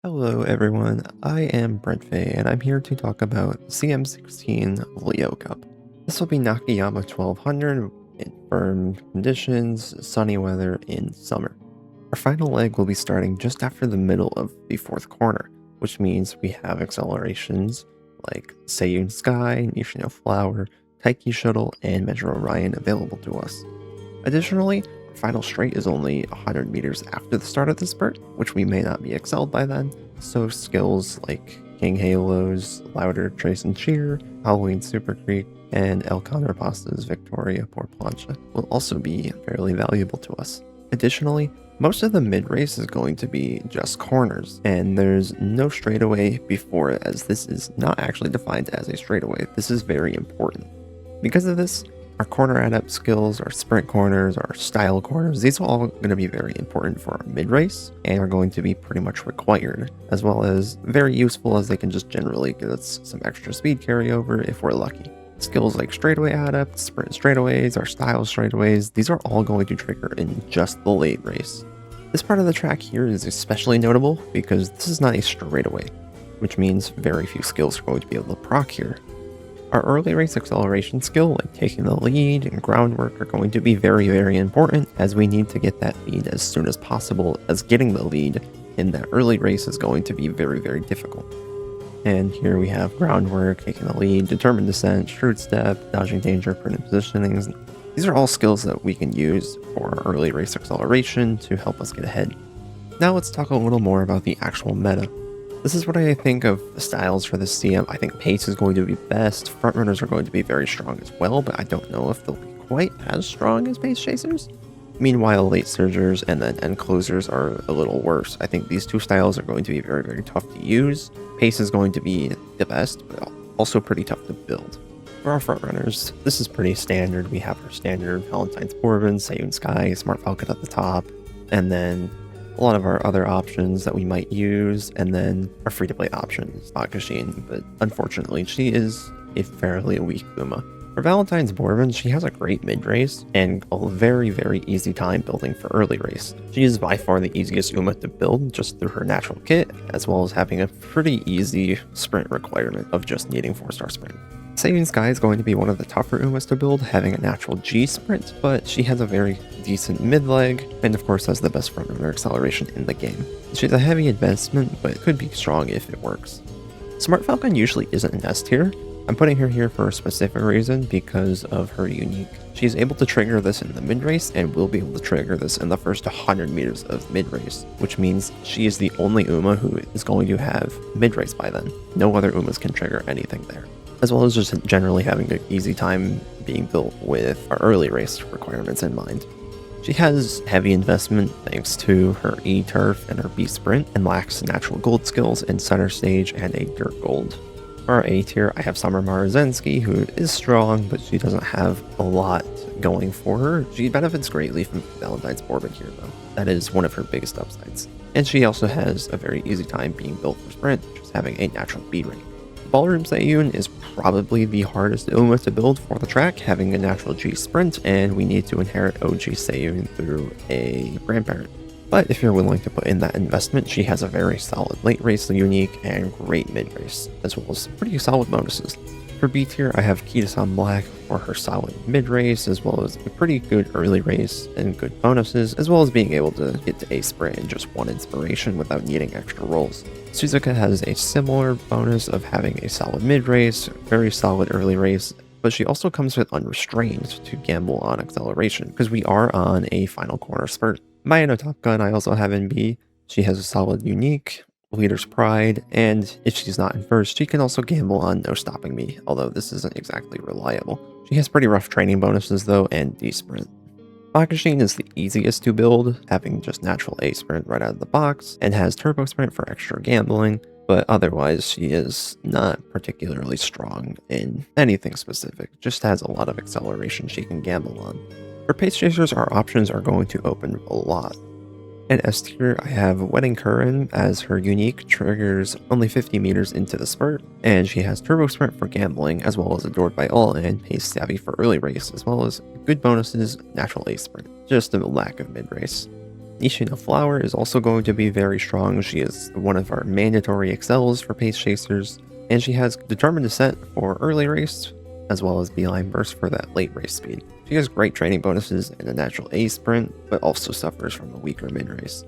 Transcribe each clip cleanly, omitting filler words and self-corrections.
Hello everyone, I am Brent Fay and I'm here to talk about CM16 Leo Cup. This will be Nakayama 1200 in firm conditions, sunny weather in summer. Our final leg will be starting just after the middle of the fourth corner, which means we have accelerations like Seiyun Sky, Nishino Flower, Taiki Shuttle, and Metro Orion available to us. Additionally, our final straight is only 100 meters after the start of the spurt, which we may not be excelled by then, so skills like King Halos, Louder, Trace and Cheer, Halloween Super Creek, and El Contrapasta's Victoria por Plancha will also be fairly valuable to us. Additionally, most of the mid-race is going to be just corners, and there's no straightaway before it, as this is not actually defined as a straightaway. This is very important. Because of this, our corner adept skills, our sprint corners, our style corners, these are all going to be very important for our mid-race and are going to be pretty much required, as well as very useful as they can just generally give us some extra speed carryover if we're lucky. Skills like straightaway adept, sprint straightaways, our style straightaways, these are all going to trigger in just the late race. This part of the track here is especially notable because this is not a straightaway, which means very few skills are going to be able to proc here. Our early race acceleration skill, like taking the lead and groundwork, are going to be very important, as we need to get that lead as soon as possible, as getting the lead in that early race is going to be very difficult. And here we have groundwork, taking the lead, determined descent, shrewd step, dodging danger, prudent positionings. These are all skills that we can use for early race acceleration to help us get ahead. Now let's talk a little more about the actual meta. This is what I think of the styles for this CM. I think pace is going to be best, frontrunners are going to be very strong as well, but I don't know if they'll be quite as strong as pace chasers. Meanwhile, late surgers and then end closers are a little worse. I think these two styles are going to be very tough to use. Pace is going to be the best, but also pretty tough to build. For our frontrunners, this is pretty standard. We have our standard Valentine's Bourbon, Seiyun Sky, Smart Falcon at the top, and then a lot of our other options that we might use, and then our free-to-play options, Bakashin, but unfortunately she is a fairly weak Uma. For Valentine's Bourbon, she has a great mid-race and a very easy time building for early race. She is by far the easiest Uma to build just through her natural kit, as well as having a pretty easy sprint requirement of just needing 4-star sprint. Seiyun Sky is going to be one of the tougher Umas to build, having a natural G sprint, but she has a very decent mid-leg, and of course has the best front-runner acceleration in the game. She's a heavy investment, but could be strong if it works. Smart Falcon usually isn't an S tier. I'm putting her here for a specific reason because of her unique. She's able to trigger this in the mid-race and will be able to trigger this in the first 100 meters of mid-race, which means she is the only Uma who is going to have mid-race by then. No other Umas can trigger anything there, as well as just generally having an easy time being built with our early race requirements in mind. She has heavy investment thanks to her E-Turf and her B-Sprint, and lacks natural gold skills in center stage and a dirt gold. For our A tier, I have Summer Marzensky, who is strong, but she doesn't have a lot going for her. She benefits greatly from Valentine's Bourbon here, though. That is one of her biggest upsides. And she also has a very easy time being built for sprint, just having a natural B rate. Ballroom Seiyun is probably the hardest Uma to build for the track, having a natural G sprint, and we need to inherit OG Seiyun through a grandparent. But if you're willing to put in that investment, she has a very solid late race unique and great mid race, as well as pretty solid bonuses. For B tier, I have Kita-san Black for her solid mid race, as well as a pretty good early race and good bonuses, as well as being able to get to A sprint in just one inspiration without needing extra rolls. Suzuka has a similar bonus of having a solid mid race, very solid early race, but she also comes with Unrestrained to gamble on acceleration, because we are on a final corner spurt. Mayano Top Gun I also have in B. She has a solid unique, Leader's Pride, and if she's not in first, she can also gamble on No Stopping Me, although this isn't exactly reliable. She has pretty rough training bonuses though, and D-Sprint. Bakashin is the easiest to build, having just natural A Sprint right out of the box, and has Turbo Sprint for extra gambling, but otherwise she is not particularly strong in anything specific, just has a lot of acceleration she can gamble on. For pace chasers, our options are going to open a lot. In S tier, I have Wedding Curran, as her unique triggers only 50 meters into the spurt, and she has Turbo Sprint for gambling, as well as Adored by All and Pace Savvy for early race, as well as good bonuses, natural A Sprint, just a lack of mid race. Nishina Flower is also going to be very strong. She is one of our mandatory excels for pace chasers, and she has Determined Descent for early race, as well as Beeline Burst for that late race speed. She has great training bonuses and a natural A sprint, but also suffers from a weaker mid race.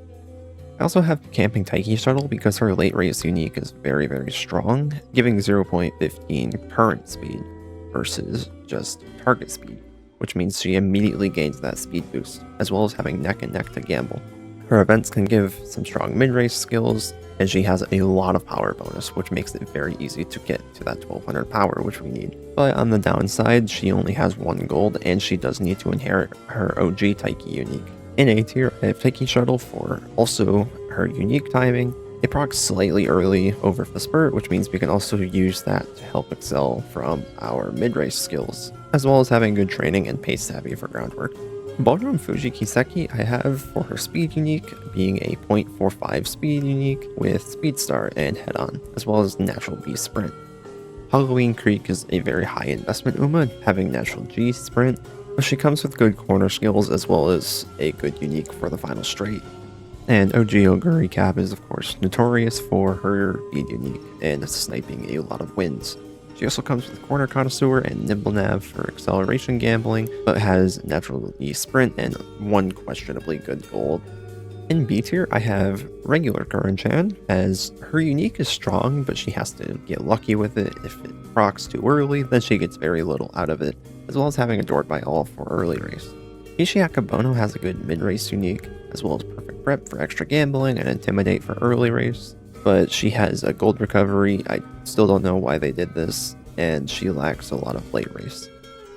I also have Camping Taiki Shuttle because her late race unique is very, very strong, giving 0.15 current speed versus just target speed, which means she immediately gains that speed boost, as well as having neck and neck to gamble. Her events can give some strong mid-race skills, and she has a lot of power bonus, which makes it very easy to get to that 1200 power, which we need. But on the downside, she only has 1 gold, and she does need to inherit her OG Taiki unique. In A tier, I have Taiki Shuttle for also her unique timing. It procs slightly early over the spurt, which means we can also use that to help excel from our mid-race skills, as well as having good training and pace savvy for groundwork. Ballroom Fuji Kiseki I have for her speed unique, being a 0.45 speed unique with Speed Star and Head On, as well as Natural B Sprint. Halloween Creek is a very high investment Uma, having Natural G Sprint, but she comes with good corner skills as well as a good unique for the final straight. And OG Oguri Cap is of course notorious for her speed unique and sniping a lot of wins. She also comes with Corner Connoisseur and Nimble Nav for acceleration gambling, but has Natural E Sprint and 1 questionably good gold. In B tier, I have regular Kuren-chan, as her unique is strong, but she has to get lucky with it. If it procs too early, then she gets very little out of it, as well as having Adored by All for early race. Ishiaka Bono has a good mid-race unique, as well as Perfect Prep for extra gambling and Intimidate for early race, but she has a gold recovery. I still don't know why they did this, and she lacks a lot of late race.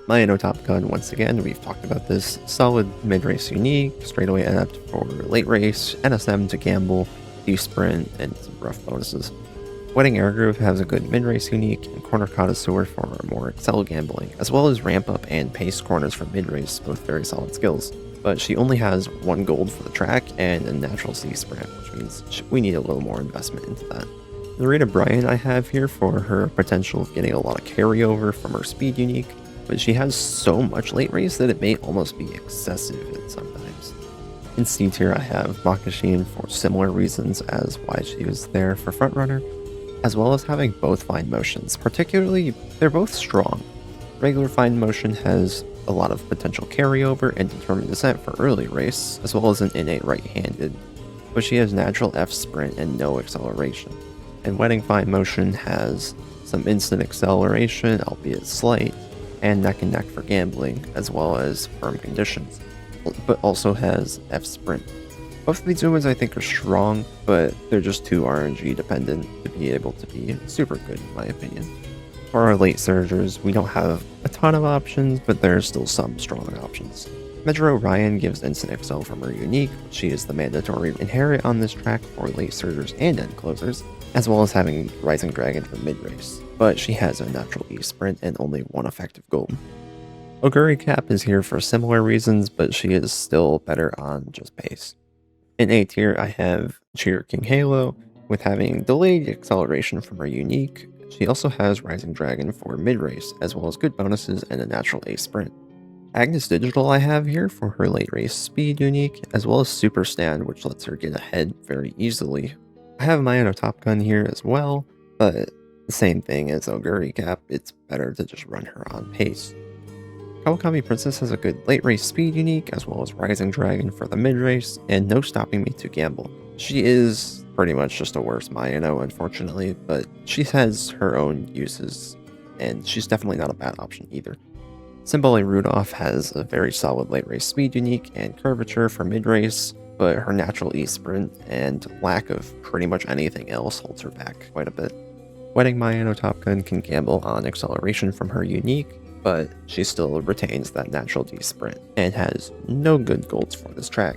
Mayano Top Gun, once again, we've talked about this, solid mid-race unique, straightaway adept for late race, NSM to gamble, D-sprint, and some rough bonuses. Wedding Airgroove has a good mid-race unique, and Corner Connoisseur for more excel gambling, as well as ramp up and pace corners for mid-race, both very solid skills. But she only has 1 gold for the track and a natural C sprint, which means we need a little more investment into that. Narita Bryan I have here for her potential of getting a lot of carryover from her speed unique, but she has so much late race that it may almost be excessive at sometimes. In C tier, I have Makashin for similar reasons as why she was there for Frontrunner, as well as having both Find Motions. Particularly, they're both strong. Regular Find Motion has a lot of potential carryover and Determined Descent for early race, as well as an innate right-handed, but she has natural F sprint and no acceleration. And Wedding Find Motion has some instant acceleration, albeit slight, and neck and neck for gambling, as well as firm conditions, but also has F sprint. Both of these Umas I think are strong, but they're just too RNG dependent to be able to be super good in my opinion. For our late surgers, we don't have a ton of options, but there are still some strong options. Metro Ryan gives instant excel from her unique, she is the mandatory inherit on this track for late surgers and end closers, as well as having Rising Dragon for mid-race, but she has a natural E sprint and only 1 effective gold. Oguri Cap is here for similar reasons, but she is still better on just pace. In A tier, I have Cheer King Halo, with having delayed acceleration from her unique. She also has Rising Dragon for mid-race, as well as good bonuses and a natural A sprint. Agnes Digital I have here for her late race speed unique, as well as Super Stand, which lets her get ahead very easily. I have Mayano Top Gun here as well, but the same thing as Oguri Cap, it's better to just run her on pace. Kawakami Princess has a good late race speed unique, as well as Rising Dragon for the mid race, and no stopping me to gamble. She is pretty much just a worse Mayano, unfortunately, but she has her own uses, and she's definitely not a bad option either. Symbole Rudolph has a very solid late race speed unique and curvature for mid race, but her natural E sprint and lack of pretty much anything else holds her back quite a bit. Wedding Mayano Top Gun can gamble on acceleration from her unique, but she still retains that natural D sprint and has no good golds for this track.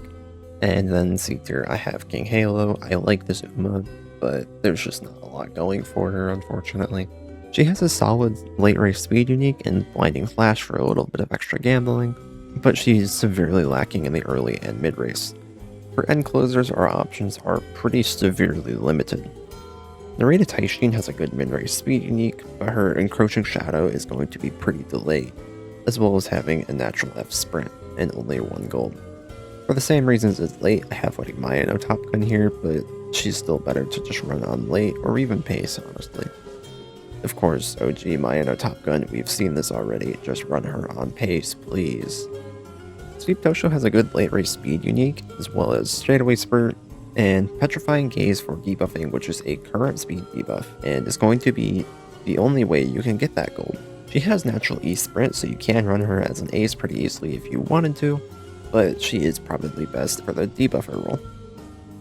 And then C tier, I have King Halo. I like this Uma, but there's just not a lot going for her, unfortunately. She has a solid late race speed unique and Blinding Flash for a little bit of extra gambling, but she's severely lacking in the early and mid race. For end closers, our options are pretty severely limited. Narita Taishin has a good mid-race speed unique, but her Encroaching Shadow is going to be pretty delayed, as well as having a natural F sprint and only 1 gold. For the same reasons as late, I have Wedding Mayano Top Gun here, but she's still better to just run on late or even pace, honestly. Of course, OG Mayano Top Gun, we've seen this already, just run her on pace, please. Sweep Tosho has a good late race speed unique, as well as straightaway spurt, and Petrifying Gaze for debuffing, which is a current speed debuff, and is going to be the only way you can get that gold. She has natural E sprint, so you can run her as an ace pretty easily if you wanted to, but she is probably best for the debuffer role.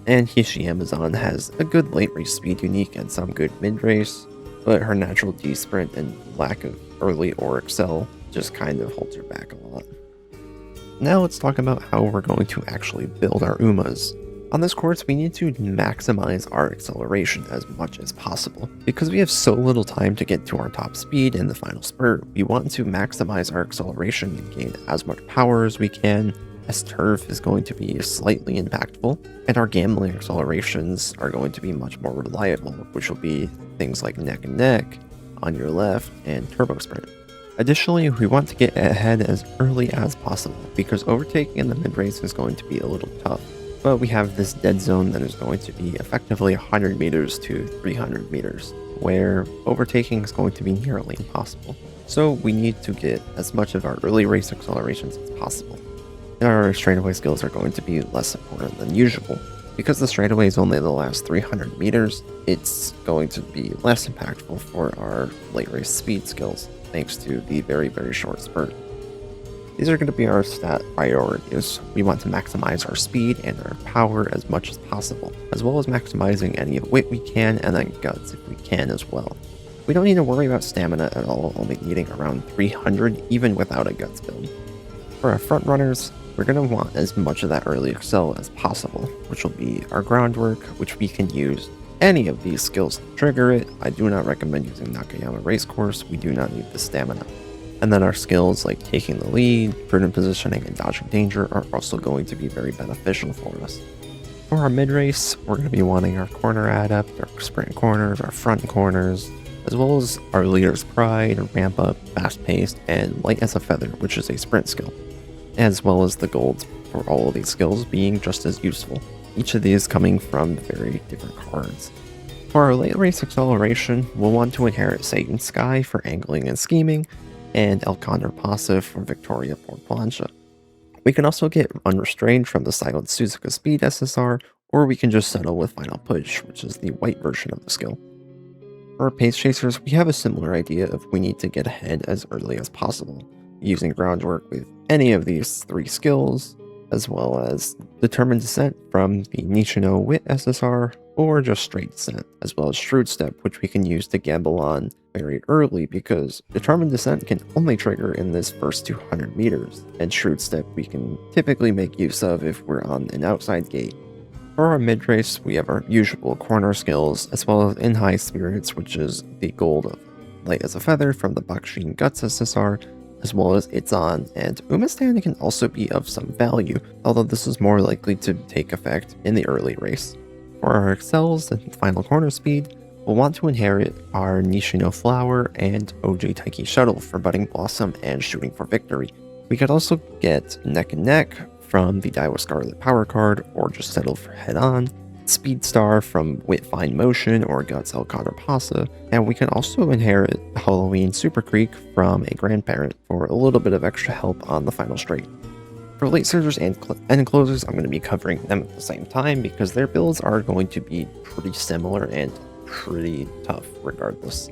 And Hishi Amazon has a good late race speed unique and some good mid race, but her natural D sprint and lack of early or excel just kind of holds her back a lot. Now let's talk about how we're going to actually build our Umas. On this course, we need to maximize our acceleration as much as possible. Because we have so little time to get to our top speed in the final spurt, we want to maximize our acceleration and gain as much power as we can, as turf is going to be slightly impactful, and our gambling accelerations are going to be much more reliable, which will be things like neck and neck, on your left, and turbo sprint. Additionally, we want to get ahead as early as possible, because overtaking in the mid-race is going to be a little tough. But we have this dead zone that is going to be effectively 100 meters to 300 meters, where overtaking is going to be nearly impossible. So we need to get as much of our early race accelerations as possible. Our straightaway skills are going to be less important than usual. Because the straightaway is only the last 300 meters, it's going to be less impactful for our late race speed skills, thanks to the very, very short spurt. These are going to be our stat priorities. We want to maximize our speed and our power as much as possible, as well as maximizing any wit we can and then guts if we can as well. We don't need to worry about stamina at all, only needing around 300 even without a guts build. For our front runners, we're going to want as much of that early excel as possible, which will be our groundwork, which we can use any of these skills to trigger it. I do not recommend using Nakayama Racecourse, we do not need the stamina. And then our skills like taking the lead, prudent positioning, and dodging danger are also going to be very beneficial for us. For our mid-race, we're going to be wanting our corner adept, our sprint corners, our front corners, as well as our leader's pride, ramp up, fast paced, and light as a feather, which is a sprint skill, as well as the golds for all of these skills being just as useful, each of these coming from very different cards. For our late race acceleration, we'll want to inherit Satan's Sky for angling and scheming, and El Condor Pasa for Victoria por Plancha. We can also get Unrestrained from the Silent Suzuka Speed SSR, or we can just settle with Final Push, which is the white version of the skill. For our Pace Chasers, we have a similar idea of we need to get ahead as early as possible, using groundwork with any of these three skills, as well as Determined Descent from the Nishino Wit SSR, or just straight descent, as well as Shrewd Step, which we can use to gamble on very early because Determined Descent can only trigger in this first 200 meters, and Shrewd Step we can typically make use of if we're on an outside gate. For our mid-race, we have our usual corner skills, as well as In High Spirits, which is the gold of Light as a Feather from the Bakushin Guts SSR, as well as It's On, and Umastan can also be of some value, although this is more likely to take effect in the early race. For our excels and final corner speed, we'll want to inherit our Nishino Flower and OJ Taiki Shuttle for Budding Blossom and Shooting for Victory. We could also get Neck and Neck from the Daiwa Scarlet Power card, or just settle for Head On, Speed Star from Wit Fine Motion or Guts El Condor Pasa, and we can also inherit Halloween Super Creek from a grandparent for a little bit of extra help on the final straight. For late surgers and closers, I'm going to be covering them at the same time because their builds are going to be pretty similar and pretty tough regardless.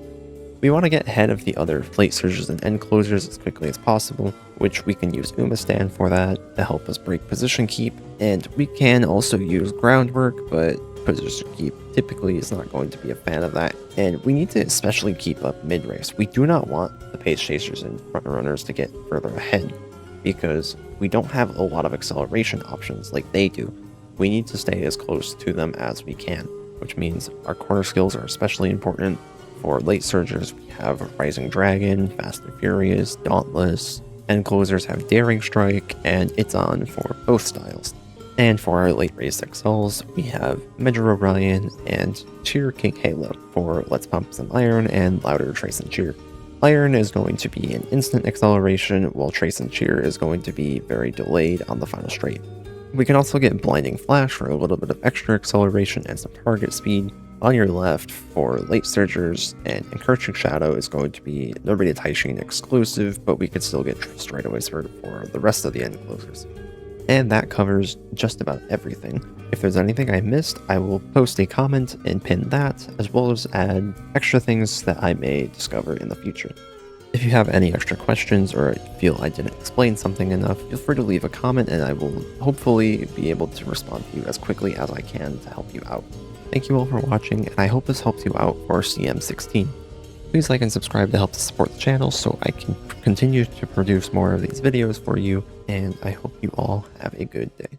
We want to get ahead of the other late surgers and end closers as quickly as possible, which we can use Umastan for that to help us break position keep, and we can also use groundwork, but position keep typically is not going to be a fan of that, and we need to especially keep up mid-race. We do not want the pace chasers and front runners to get further ahead, because we don't have a lot of acceleration options like they do. We need to stay as close to them as we can, which means our corner skills are especially important. For late surgers, we have Rising Dragon, Fast and Furious, Dauntless, and closers have Daring Strike, and It's On for both styles. And for our late race XLs, we have Medra Orion and Cheer King Halo for Let's Pump Some Iron and Louder Trace and Cheer. Iron is going to be an instant acceleration, while Trace and Cheer is going to be very delayed on the final straight. We can also get Blinding Flash for a little bit of extra acceleration and some target speed. On your left, for late surgers, and Encroaching Shadow is going to be Nobody Taishin exclusive, but we could still get straightaways for the rest of the end closers. And that covers just about everything. If there's anything I missed, I will post a comment and pin that, as well as add extra things that I may discover in the future. If you have any extra questions or feel I didn't explain something enough, feel free to leave a comment and I will hopefully be able to respond to you as quickly as I can to help you out. Thank you all for watching, and I hope this helps you out for CM16. Please like and subscribe to help support the channel so I can continue to produce more of these videos for you, and I hope you all have a good day.